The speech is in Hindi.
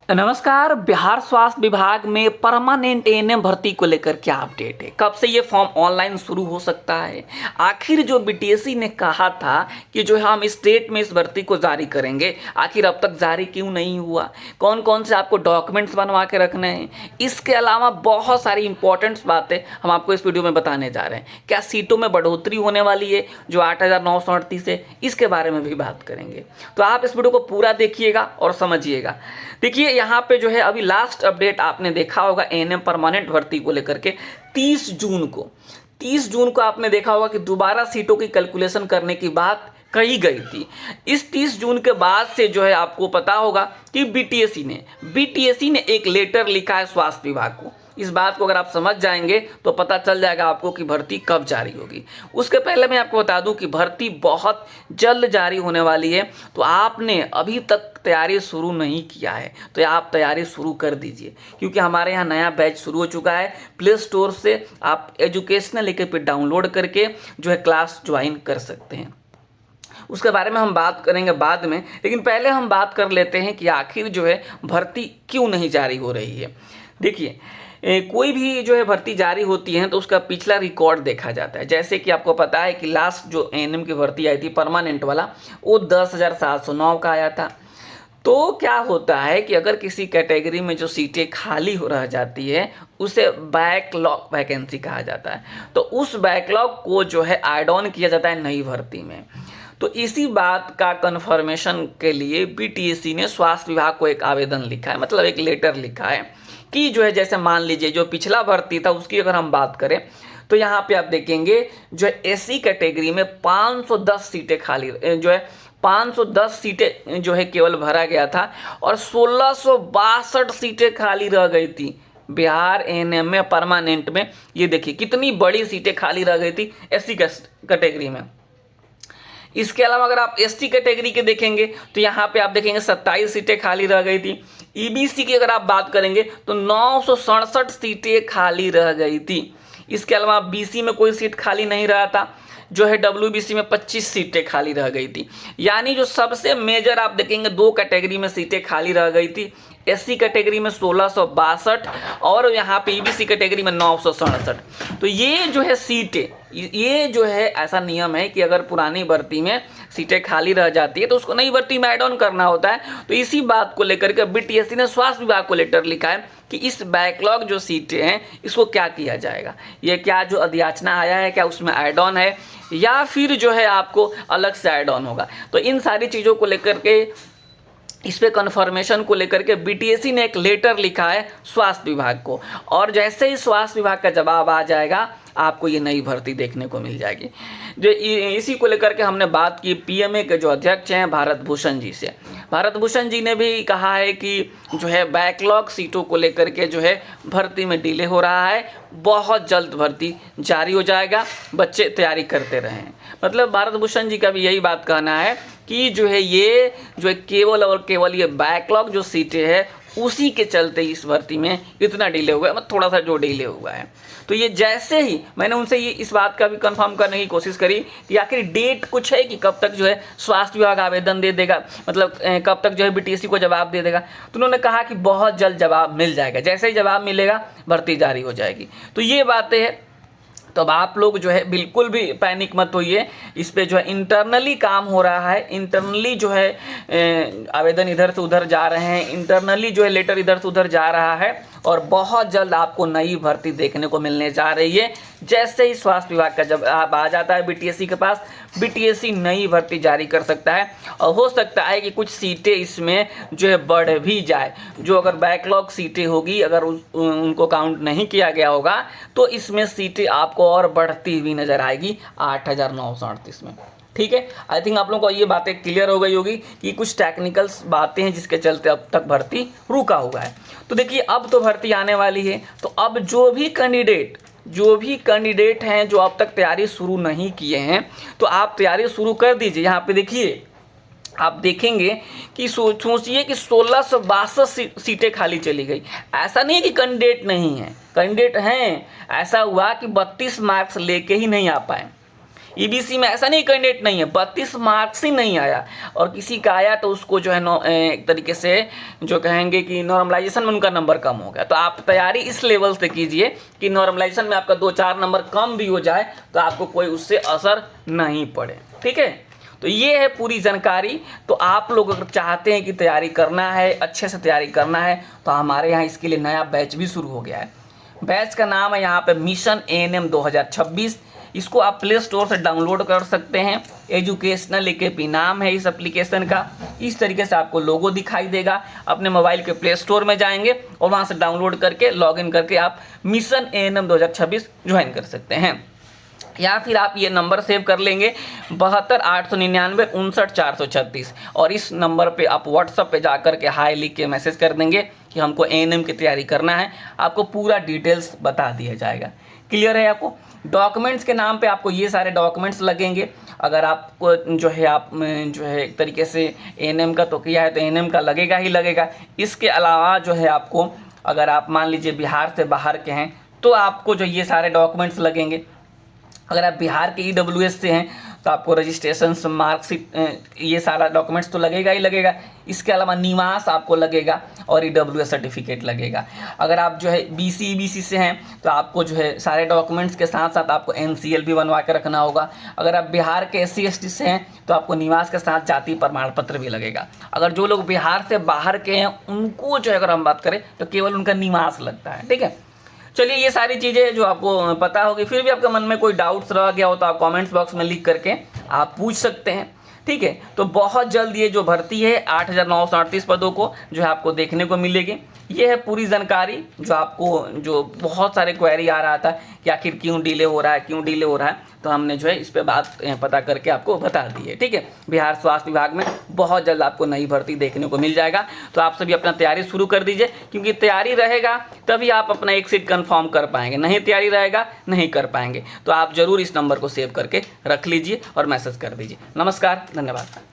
नमस्कार। बिहार स्वास्थ्य विभाग में परमानेंट एएनएम भर्ती को लेकर क्या अपडेट है? कब से ये फॉर्म ऑनलाइन शुरू हो सकता है? आखिर जो बीटीएससी ने कहा था कि जो हम स्टेट में इस भर्ती को जारी करेंगे, आखिर अब तक जारी क्यों नहीं हुआ? कौन कौन से आपको डॉक्यूमेंट्स बनवा के रखने हैं? इसके अलावा बहुत सारी इंपॉर्टेंट बातें हम आपको इस वीडियो में बताने जा रहे हैं। क्या सीटों में बढ़ोतरी होने वाली है जो 8,938 है? इसके बारे में भी बात करेंगे। तो आप इस वीडियो को पूरा देखिएगा और समझिएगा। देखिए यहाँ पे जो है अभी लास्ट अपडेट आपने देखा होगा एएनएम परमानेंट भर्ती को लेकर के 30 जून को आपने देखा होगा कि दोबारा सीटों की कैलकुलेशन करने की बात कही गई थी। इस 30 जून के बाद से जो है आपको पता होगा कि बीटीएससी ने एक लेटर लिखा है स्वास्थ्य विभाग को। इस बात को अगर आप समझ जाएंगे तो पता चल जाएगा आपको कि भर्ती कब जारी होगी। उसके पहले मैं आपको बता दूं कि भर्ती बहुत जल्द जारी होने वाली है, तो आपने अभी तक तैयारी शुरू नहीं किया है तो आप तैयारी शुरू कर दीजिए, क्योंकि हमारे यहाँ नया बैच शुरू हो चुका है। प्ले स्टोर से आप एजुकेशनल ऐप डाउनलोड करके जो है क्लास ज्वाइन कर सकते हैं। उसके बारे में हम बात करेंगे बाद में, लेकिन पहले हम बात कर लेते हैं कि आखिर जो है भर्ती क्यों नहीं जारी हो रही है। देखिए कोई भी जो है भर्ती जारी होती है तो उसका पिछला रिकॉर्ड देखा जाता है। जैसे कि आपको पता है कि लास्ट जो एएनएम की भर्ती आई थी परमानेंट वाला, वो 10,709 का आया था। तो क्या होता है कि अगर किसी कैटेगरी में जो सीटें खाली हो रह जाती है उसे बैकलॉग वैकेंसी कहा जाता है। तो उस बैकलॉग को जो है ऐड ऑन किया जाता है नई भर्ती में। तो इसी बात का कन्फर्मेशन के लिए बीटीएससी ने स्वास्थ्य विभाग को एक आवेदन लिखा है, मतलब एक लेटर लिखा है कि जो है जैसे मान लीजिए जो पिछला भर्ती था उसकी अगर हम बात करें तो यहाँ पे आप देखेंगे जो है एससी कैटेगरी में 510 सीटें खाली जो है 510 सीटें जो है केवल भरा गया था और 1662 सीटें खाली रह गई थी बिहार एएनएम में परमानेंट में। ये देखिए कितनी बड़ी सीटें खाली रह गई थी एससी कैटेगरी में। इसके अलावा अगर आप एसटी कैटेगरी के देखेंगे तो यहाँ पे आप देखेंगे 27 सीटें खाली रह गई थी। ईबीसी की अगर आप बात करेंगे तो 967 सीटें खाली रह गई थी। इसके अलावा बीसी में कोई सीट खाली नहीं रहा था, जो है डब्ल्यूबीसी में 25 सीटें खाली रह गई थी। यानी जो सबसे मेजर आप देखेंगे दो कैटेगरी में सीटें खाली रह गई थी, एससी कैटेगरी में 1662 और यहाँ पे ईबीसी कैटेगरी में 967। तो ये जो है सीटें, ये जो है ऐसा नियम है कि अगर पुरानी भर्ती में सीटें खाली रह जाती है तो उसको नई भर्ती में ऐड ऑन करना होता है। तो इसी बात को लेकर के बीटीएससी ने स्वास्थ्य विभाग को लेटर लिखा है कि इस बैकलॉग जो सीटें हैं इसको क्या किया जाएगा। ये क्या जो अध्याचना आया है क्या उसमें ऐड ऑन है या फिर जो है आपको अलग से ऐड ऑन होगा। तो इन सारी चीज़ों को लेकर के, इस पे कन्फर्मेशन को लेकर के बीटीएससी ने एक लेटर लिखा है स्वास्थ्य विभाग को, और जैसे ही स्वास्थ्य विभाग का जवाब आ जाएगा आपको ये नई भर्ती देखने को मिल जाएगी। जो इसी को लेकर के हमने बात की पीएमए के जो अध्यक्ष हैं भारत भूषण जी से। भारत भूषण जी ने भी कहा है कि जो है बैकलॉग सीटों को लेकर के जो है भर्ती में डिले हो रहा है, बहुत जल्द भर्ती जारी हो जाएगा, बच्चे तैयारी करते रहें। मतलब भारत भूषण जी का भी यही बात कहना है कि जो है ये जो है केवल और केवल ये बैकलॉग जो सीटें हैं उसी के चलते इस भर्ती में इतना डिले हुआ है, मतलब थोड़ा सा जो डिले हुआ है। तो ये जैसे ही मैंने उनसे ये इस बात का भी कंफर्म करने की कोशिश करी कि आखिर डेट कुछ है कि कब तक जो है स्वास्थ्य विभाग आवेदन दे देगा, मतलब कब तक जो है बीटीएससी को जवाब दे देगा। तो उन्होंने कहा कि बहुत जल्द जवाब मिल जाएगा, जैसे ही जवाब मिलेगा भर्ती जारी हो जाएगी। तो ये बातें हैं। तो अब आप लोग जो है बिल्कुल भी पैनिक मत होइए, इस पे जो है इंटरनली काम हो रहा है, इंटरनली जो है आवेदन इधर से उधर जा रहे हैं, इंटरनली जो है लेटर इधर से उधर जा रहा है और बहुत जल्द आपको नई भर्ती देखने को मिलने जा रही है। जैसे ही स्वास्थ्य विभाग का जवाब आ जाता है बीटीएससी के पास, बीटीएससी नई भर्ती जारी कर सकता है और हो सकता है कि कुछ सीटें इसमें जो है बढ़ भी जाए। जो अगर बैकलॉग सीटें होगी, अगर उनको काउंट नहीं किया गया होगा तो इसमें सीटें आपको और बढ़ती हुई नजर आएगी 8,938 में। ठीक है, आई थिंक आप लोगों को ये बातें क्लियर हो गई होगी कि कुछ टेक्निकल्स बातें हैं जिसके चलते अब तक भर्ती रुका हुआ है। तो देखिए अब तो भर्ती आने वाली है, तो अब जो भी कैंडिडेट हैं जो अब तक तैयारी शुरू नहीं किए हैं तो आप तैयारी शुरू कर दीजिए। यहाँ पे देखिए आप देखेंगे कि सोचिए कि 1662 सीटें खाली चली गई। ऐसा नहीं है कि कैंडिडेट नहीं है, कैंडिडेट हैं। ऐसा हुआ कि 32 मार्क्स लेके ही नहीं आ पाए। ईबीसी में ऐसा नहीं कैंडिडेट नहीं है, 32 मार्क्स ही नहीं आया, और किसी का आया तो उसको जो है एक तरीके से जो कहेंगे कि नॉर्मलाइजेशन में उनका नंबर कम हो गया। तो आप तैयारी इस लेवल से कीजिए कि नॉर्मलाइजेशन में आपका 2-4 नंबर कम भी हो जाए तो आपको कोई उससे असर नहीं पड़े। ठीक है, तो ये है पूरी जानकारी। तो आप लोग अगर चाहते हैं कि तैयारी करना है, अच्छे से तैयारी करना है, तो हमारे यहाँ इसके लिए नया बैच भी शुरू हो गया है। बैच का नाम है यहाँ पे मिशन एएनएम 2026। इसको आप प्ले स्टोर से डाउनलोड कर सकते हैं। एजुकेशनल एकेपी नाम है इस एप्लीकेशन का। इस तरीके से आपको लोगो दिखाई देगा, अपने मोबाइल के प्ले स्टोर में जाएंगे और वहाँ से डाउनलोड करके लॉगिन करके आप मिशन एएनएम 2026 ज्वाइन कर सकते हैं। या फिर आप ये नंबर सेव कर लेंगे 72,899,59,436, और इस नंबर पे आप व्हाट्सएप पे जाकर के हाय लिख के मैसेज कर देंगे कि हमको एएनएम की तैयारी करना है। आपको पूरा डिटेल्स बता दिया जाएगा। क्लियर है आपको? डॉक्यूमेंट्स के नाम पे आपको ये सारे डॉक्यूमेंट्स लगेंगे। अगर आपको जो है एक तरीके से एएनएम का तो किया है तो एएनएम का लगेगा ही लगेगा। इसके अलावा जो है आपको, अगर आप मान लीजिए बिहार से बाहर के हैं तो आपको जो ये सारे डॉक्यूमेंट्स लगेंगे। अगर आप बिहार के ईडब्ल्यूएस से हैं तो आपको रजिस्ट्रेशन, मार्कशीट, ये सारा डॉक्यूमेंट्स तो लगेगा ही लगेगा। इसके अलावा निवास आपको लगेगा और ईडब्ल्यूएस सर्टिफिकेट लगेगा। अगर आप जो है बीसी ईबीसी से हैं तो आपको जो है सारे डॉक्यूमेंट्स के साथ साथ आपको एनसीएल भी बनवा के रखना होगा। अगर आप बिहार के एससी एसटी से हैं तो आपको निवास के साथ जाति प्रमाण पत्र भी लगेगा। अगर जो लोग बिहार से बाहर के हैं उनको जो है अगर हम बात करें तो केवल उनका निवास लगता है। ठीक है, चलिए ये सारी चीज़ें जो आपको पता होगी। फिर भी आपके मन में कोई डाउट्स रह गया हो तो आप कमेंट्स बॉक्स में लिख करके आप पूछ सकते हैं। ठीक है, तो बहुत जल्द ये जो भर्ती है 8,938 पदों को जो है आपको देखने को मिलेगी। ये है पूरी जानकारी जो आपको, जो बहुत सारे क्वेरी आ रहा था कि आखिर क्यों डिले हो रहा है, क्यों डिले हो रहा है, तो हमने जो है इस पे बात पता करके आपको बता दी है। ठीक है, बिहार स्वास्थ्य विभाग में बहुत जल्द आपको नई भर्ती देखने को मिल जाएगा। तो आप सभी अपना तैयारी शुरू कर दीजिए, क्योंकि तैयारी रहेगा तभी आप अपना एक सीट कंफर्म कर पाएंगे, नहीं तैयारी रहेगा नहीं कर पाएंगे। तो आप जरूर इस नंबर को सेव करके रख लीजिए और मैसेज कर दीजिए। नमस्कार, धन्यवाद।